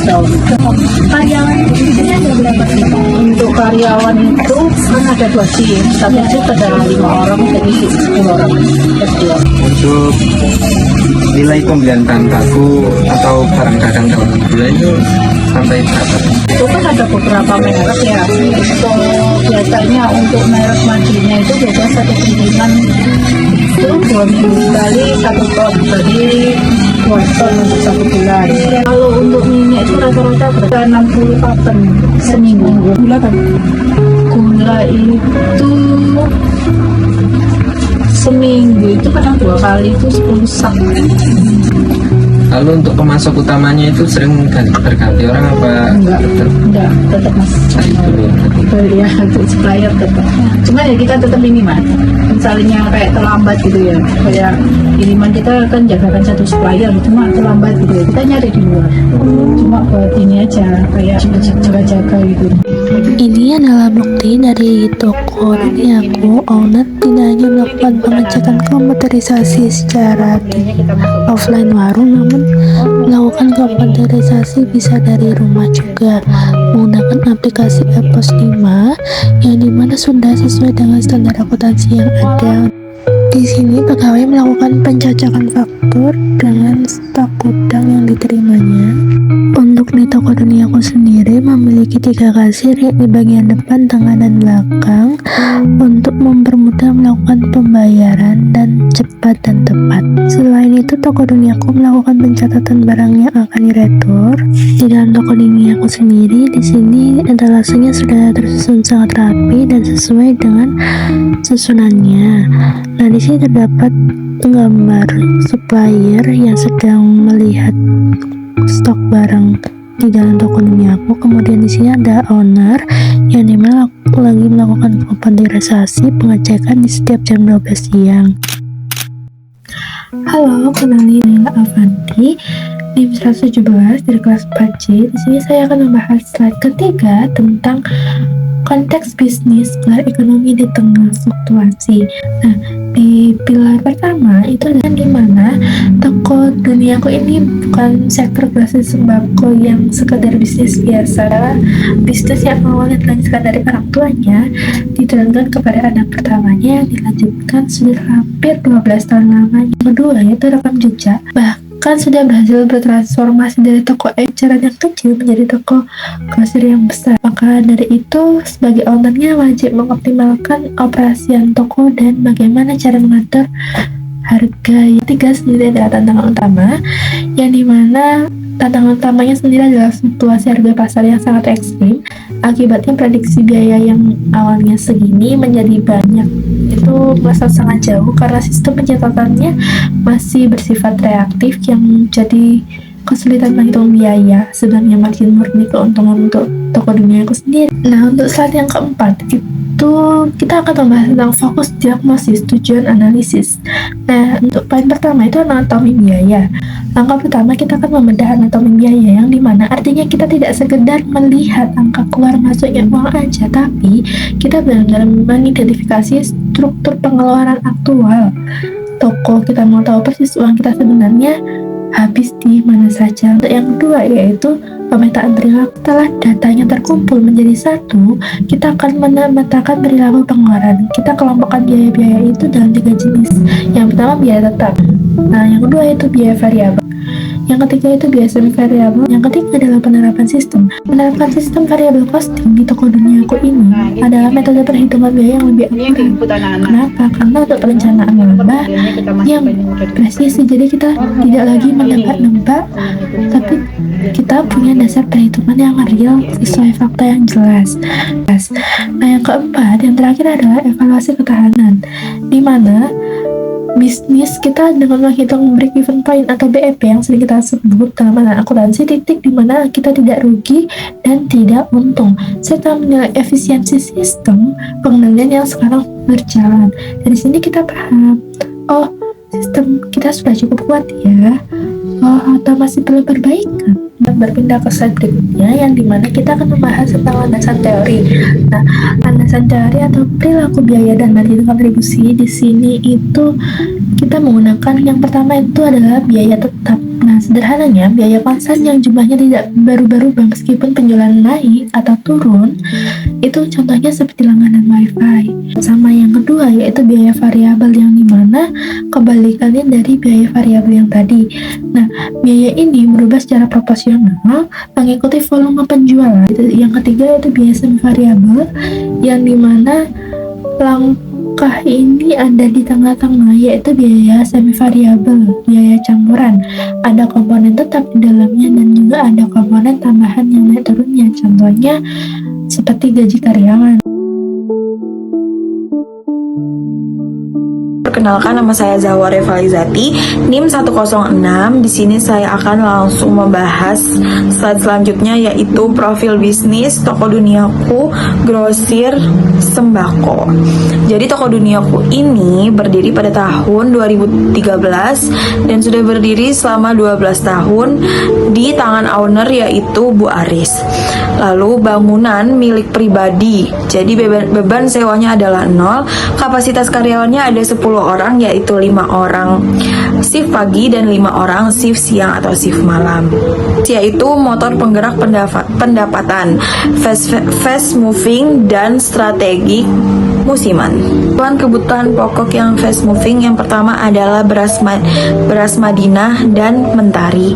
15 tahun. Karyawan itu ada berapa sih? Untuk karyawan itu kan ada 2 shift, satu shift ada 5 orang, jadi 10 orang per jam. Untuk nilai pembelian bahan baku atau barang dagang dalam bulan itu sampai berapa? Itu kan ada beberapa merek ya. Untuk biasanya untuk merek Madinah itu biasanya satu pimpinan itu 2 minggu sekali 1 ton, jadi 2 ton untuk 1 bulan. Kalau untuk minyak itu rata-rata berapa? 60 papen seminggu. Gula kan? Gula itu seminggu itu kadang 2 kali itu 10 sak. Lalu untuk pemasok utamanya itu sering berganti orang apa? Enggak, tetap mas. Ya, untuk supplier tetap. Cuma ya kita tetap ini mas. Misalnya kayak terlambat gitu ya, kayak kiriman kita kan jagakan satu supplier, cuma terlambat gitu ya, kita nyari di luar. Cuma buat ini aja, kayak jaga-jaga gitu. Ini adalah bukti dari toko Duniaku. Owner tidak hanya melakukan pengecekan komputerisasi secara offline warung, namun melakukan komputerisasi bisa dari rumah juga menggunakan aplikasi EPOS 5 yang dimana sudah sesuai dengan standar akuntansi yang ada. Di sini pegawai melakukan pencocokan faktur dengan stok gudang yang diterimanya. Untuk di toko Duniaku sendiri memiliki 3 kasir di bagian depan, tengah, dan belakang untuk mempermudah melakukan pembayaran dan cepat dan tepat. Selain itu, toko Duniaku melakukan pencatatan barang yang akan diretur. Di dalam toko Duniaku sendiri, di sini etalasenya sudah tersusun sangat rapi dan sesuai dengan susunannya. Nah, di sini terdapat gambar supplier yang sedang melihat stok barang di dalam toko Duniaku. Kemudian di sini ada owner yang dimana lagi melakukan komputerisasi pengecekan di setiap jam 12 siang. Halo, kenalin Naila Avanti, NIM 117 dari kelas 4C. Di sini saya akan membahas slide ketiga tentang konteks bisnis gelar ekonomi di tengah fluktuasi. Nah, di pilar pertama itu adalah di mana toko Duniaku ini bukan sektor grosir sembako yang sekedar bisnis biasa, bisnis yang awalnya telah disediakan dari orang tuanya diturunkan kepada anak pertamanya yang dilanjutkan sudah hampir 12 tahun lamanya. Kedua yaitu rekam jejak, bahkan sudah berhasil bertransformasi dari toko eceran yang kecil menjadi toko grosir yang besar. Maka dari itu, sebagai ownernya wajib mengoptimalkan operasian toko dan bagaimana cara mengatur harga. Yang ketiga sendiri adalah tantangan utama, yang dimana tantangan utamanya sendiri adalah fluktuasi harga pasar yang sangat ekstrim. Akibatnya prediksi biaya yang awalnya segini menjadi banyak. Itu merasa sangat jauh karena sistem pencatatannya masih bersifat reaktif yang menjadi kesulitan menghitung biaya, sedangkan margin murni keuntungan untuk toko Duniaku sendiri. Nah, untuk slide yang keempat itu kita akan membahas tentang fokus diagnosis, tujuan analisis. Nah, untuk poin pertama itu anatomi biaya. Langkah pertama kita akan membedah anatomi biaya, yang dimana artinya kita tidak sekedar melihat angka keluar masuknya uang aja, tapi kita benar-benar mengidentifikasi struktur pengeluaran aktual toko. Kita mau tahu persis uang kita sebenarnya habis di mana saja. Untuk yang kedua yaitu pemetaan perilaku. Setelah datanya terkumpul menjadi satu, kita akan memetakan perilaku pengeluaran. Kita kelompokkan biaya-biaya itu dalam 3 jenis. Yang pertama biaya tetap. Nah, yang kedua itu biaya variabel. Yang ketiga itu biaya semi variabel. Yang ketiga adalah penerapan sistem. Menerapkan sistem variabel costing di toko Duniaku ini adalah metode perhitungan biaya yang lebih akurat. Kenapa? Karena untuk perencanaan laba yang presisi. Jadi kita tidak lagi menebak-nebak, tapi kita punya dasar perhitungan yang real sesuai fakta yang jelas. Nah, yang keempat, yang terakhir adalah evaluasi ketahanan, di mana bisnis kita dengan menghitung break even point atau BEP yang sering kita sebut dalam akuntansi, titik di mana kita tidak rugi dan tidak untung, serta menilai efisiensi sistem pengendalian yang sekarang berjalan. Dari sini kita paham, oh sistem kita sudah cukup kuat ya, oh atau masih perlu perbaikan. Dan berpindah ke slide berikutnya, yang dimana kita akan membahas tentang landasan teori. Nah, landasan teori atau perilaku biaya dan margin kontribusi di sini itu kita menggunakan yang pertama itu adalah biaya tetap. Nah, sederhananya biaya konstan yang jumlahnya tidak berubah-ubah meskipun penjualan naik atau turun, itu contohnya seperti langganan wifi. Sama yang kedua yaitu biaya variabel, yang dimana kebalikannya dari biaya variabel yang tadi. Nah, biaya ini berubah secara proporsional mengikuti volume penjualan. Yang ketiga yaitu biaya semi variabel, yang dimana langkah ini ada di tengah-tengah, yaitu biaya semi variabel, biaya campuran. Ada komponen tetap di dalamnya dan juga ada komponen tambahan yang naik turunnya. Contohnya seperti gaji karyawan. Perkenalkan, nama saya Zahwa Revalizati, NIM 106. Di sini saya akan langsung membahas slide selanjutnya, yaitu profil bisnis Toko Duniaku Grosir Sembako. Jadi Toko Duniaku ini berdiri pada tahun 2013 dan sudah berdiri selama 12 tahun di tangan owner yaitu Bu Aris. Lalu bangunan milik pribadi, jadi beban sewanya adalah 0, kapasitas karyawannya ada 10 orang, yaitu 5 orang shift pagi dan 5 orang shift siang atau shift malam, yaitu motor penggerak pendapatan, fast moving dan strategik musiman. Kebutuhan pokok yang fast moving yang pertama adalah beras Madinah dan Mentari.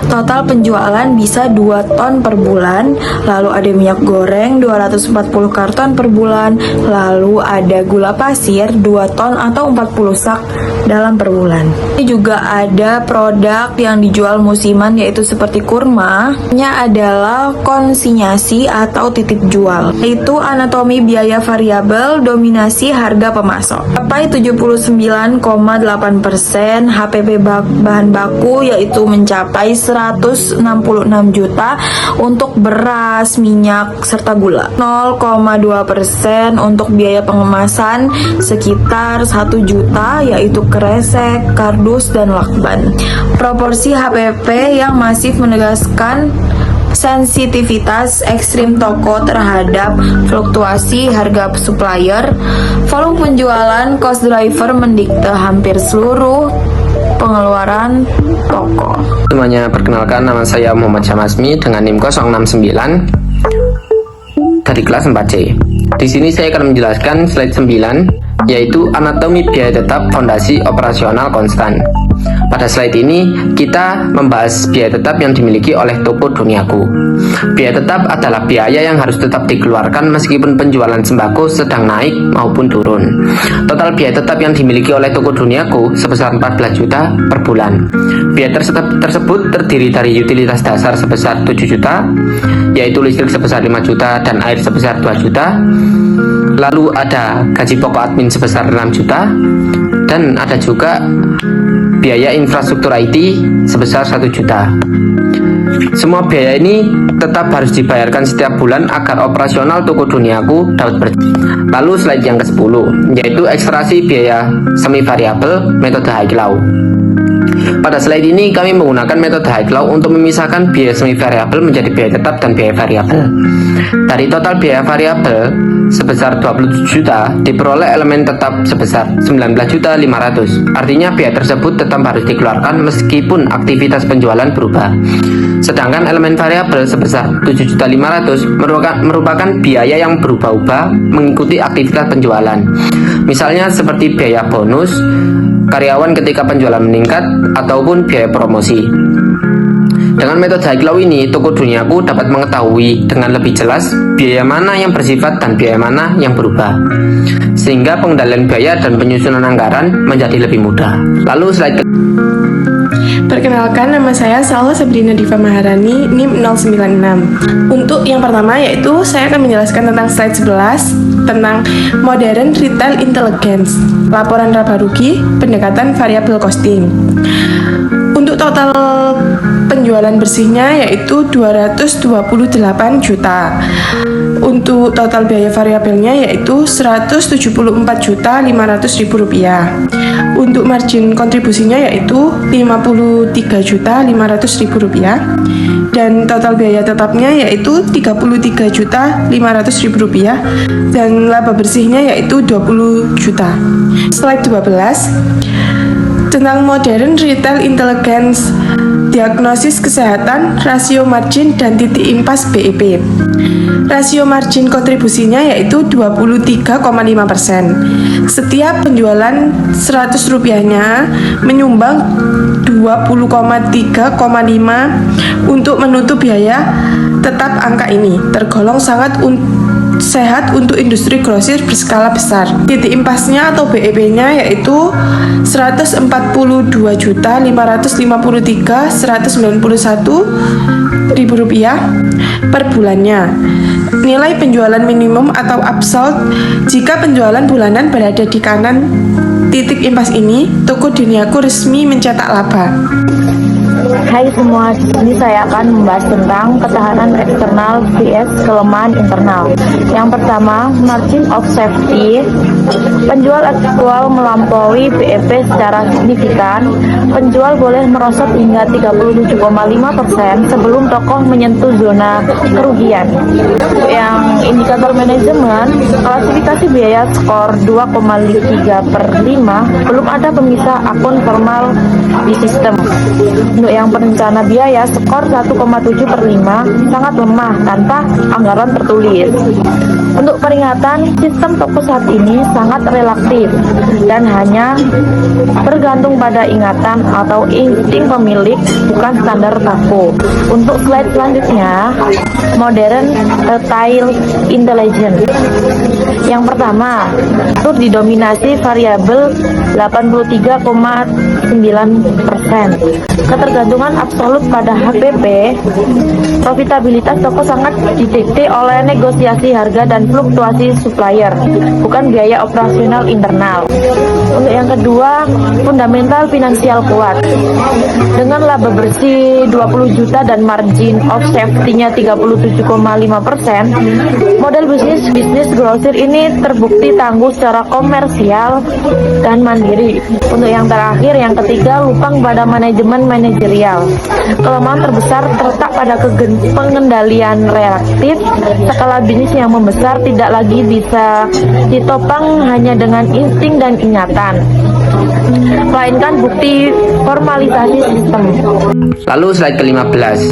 Total penjualan bisa 2 ton per bulan. Lalu ada minyak goreng 240 karton per bulan. Lalu ada gula pasir 2 ton atau 40 sak dalam per bulan. Ini juga ada produk yang dijual musiman yaitu seperti kurma. Ini adalah konsinyasi atau titip jual. Itu anatomi biaya variabel, dominasi harga pemasok. Sampai 79,8%, HPP bahan baku yaitu mencapai 166 juta untuk beras, minyak, serta gula. 0,2% untuk biaya pengemasan sekitar 1 juta yaitu kresek, kardus, dan lakban. Proporsi HPP yang masif menegaskan sensitivitas ekstrim toko terhadap fluktuasi harga supplier. Volume penjualan, cost driver mendikte hampir seluruh pengeluaran toko. Semuanya, perkenalkan, nama saya Muhammad Syamasmi dengan NIM 069 dari kelas 4C. Di sini saya akan menjelaskan slide 9, yaitu anatomi biaya tetap fondasi operasional konstan. Pada slide ini kita membahas biaya tetap yang dimiliki oleh Toko Duniaku. Biaya tetap adalah biaya yang harus tetap dikeluarkan meskipun penjualan sembako sedang naik maupun turun. Total biaya tetap yang dimiliki oleh Toko Duniaku sebesar 14 juta per bulan. Biaya tersebut terdiri dari utilitas dasar sebesar 7 juta, yaitu listrik sebesar 5 juta dan air sebesar 2 juta. Lalu ada gaji pokok admin sebesar 6 juta, dan ada juga biaya infrastruktur IT sebesar 1 juta. Semua biaya ini tetap harus dibayarkan setiap bulan agar operasional Toko Duniaku dapat berjalan. Lalu slide yang ke-10, yaitu ekstraksi biaya semi variabel metode Haiklau. Pada slide ini kami menggunakan metode Haiklau untuk memisahkan biaya semi variabel menjadi biaya tetap dan biaya variabel. Dari total biaya variabel sebesar 27 juta diperoleh elemen tetap sebesar 19.500. Artinya biaya tersebut tetap harus dikeluarkan meskipun aktivitas penjualan berubah. Sedangkan elemen variabel sebesar 7.500 merupakan biaya yang berubah-ubah mengikuti aktivitas penjualan. Misalnya seperti biaya bonus karyawan ketika penjualan meningkat ataupun biaya promosi. Dengan metode Haiklau ini, Toko Duniaku dapat mengetahui dengan lebih jelas biaya mana yang bersifat dan biaya mana yang berubah, sehingga pengendalian biaya dan penyusunan anggaran menjadi lebih mudah. Lalu slide Perkenalkan, nama saya Salwa Sabrina Diva Maharani, NIM 096. Untuk yang pertama yaitu saya akan menjelaskan tentang slide 11 tentang Modern Retail Intelligence, laporan laba rugi, pendekatan variable costing. Untuk total penjualan bersihnya yaitu 228 juta. Untuk total biaya variabelnya yaitu 174.500.000 rupiah. Untuk margin kontribusinya yaitu 53.500.000 rupiah. Dan total biaya tetapnya yaitu 33.500.000 rupiah. Dan laba bersihnya yaitu 20 juta. Slide 12. tentang modern retail intelligence, diagnosis kesehatan, rasio margin, dan titik impas BEP. Rasio margin kontribusinya yaitu 23,5%. Setiap penjualan 100 rupiahnya menyumbang 20,3,5 untuk menutup biaya. Tetap angka ini tergolong sangat sehat untuk industri grosir berskala besar. Titik impasnya atau BEP-nya yaitu Rp142.553.191 per bulannya. Nilai penjualan minimum atau upsold jika penjualan bulanan berada di kanan titik impas ini, toko Duniaku resmi mencetak laba. Hai semua, di sini saya akan membahas tentang ketahanan eksternal vs kelemahan internal. Yang pertama, margin of safety. Penjual aktual melampaui BEP secara signifikan. Penjual boleh merosot hingga 37,5% sebelum toko menyentuh zona kerugian. Yang indikator manajemen, klasifikasi biaya skor 2,3/5, belum ada pemisah akun formal di sistem. Untuk yang perencana biaya, skor 1,7/5 sangat lemah tanpa anggaran tertulis. Untuk peringatan, sistem toko saat ini sangat relatif dan hanya bergantung pada ingatan atau insting pemilik, bukan standar toko. Untuk slide selanjutnya, modern retail intelligence. Yang pertama, itu didominasi variabel 83,9%. Ketergantungan absolut pada HPP, profitabilitas toko sangat didikte oleh negosiasi harga dan fluktuasi supplier, bukan biaya operasional internal. Untuk yang kedua, fundamental finansial kuat. Dengan laba bersih 20 juta dan margin of safety-nya 37,5%, model bisnis grosir ini terbukti tangguh secara komersial dan mandiri. Untuk yang terakhir, yang ketiga, lupang pada manajemen manajerial. Kelemahan terbesar terletak pada pengendalian reaktif. Skala bisnis yang membesar tidak lagi bisa ditopang hanya dengan insting dan ingatan, melainkan bukti formalisasi sistem. Lalu slide ke-15,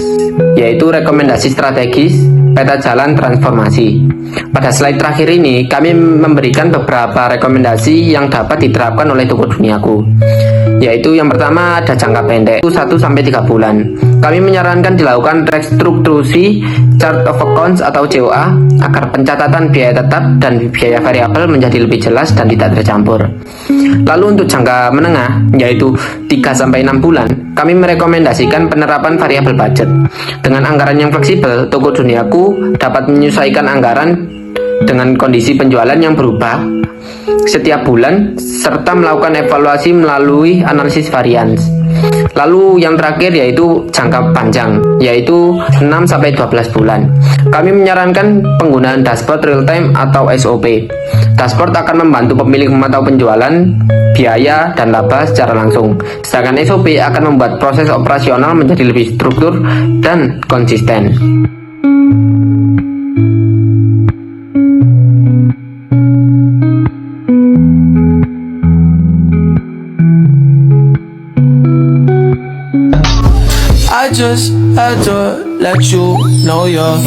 yaitu rekomendasi strategis peta jalan transformasi. Pada slide terakhir ini, kami memberikan beberapa rekomendasi yang dapat diterapkan oleh toko Duniaku. Yaitu yang pertama ada jangka pendek, 1-3 bulan. Kami menyarankan dilakukan restrukturasi chart of accounts atau COA agar pencatatan biaya tetap dan biaya variabel menjadi lebih jelas dan tidak tercampur. Lalu untuk jangka menengah, yaitu 3-6 bulan, kami merekomendasikan penerapan variabel budget. Dengan anggaran yang fleksibel, toko Duniaku dapat menyesuaikan anggaran dengan kondisi penjualan yang berubah setiap bulan serta melakukan evaluasi melalui analisis varians. Lalu yang terakhir yaitu jangka panjang, yaitu 6-12 bulan. Kami menyarankan penggunaan dashboard real time atau SOP. Dashboard akan membantu pemilik memantau penjualan, biaya, dan laba secara langsung. Sedangkan SOP akan membuat proses operasional menjadi lebih struktur dan konsisten. I just had to let you know you're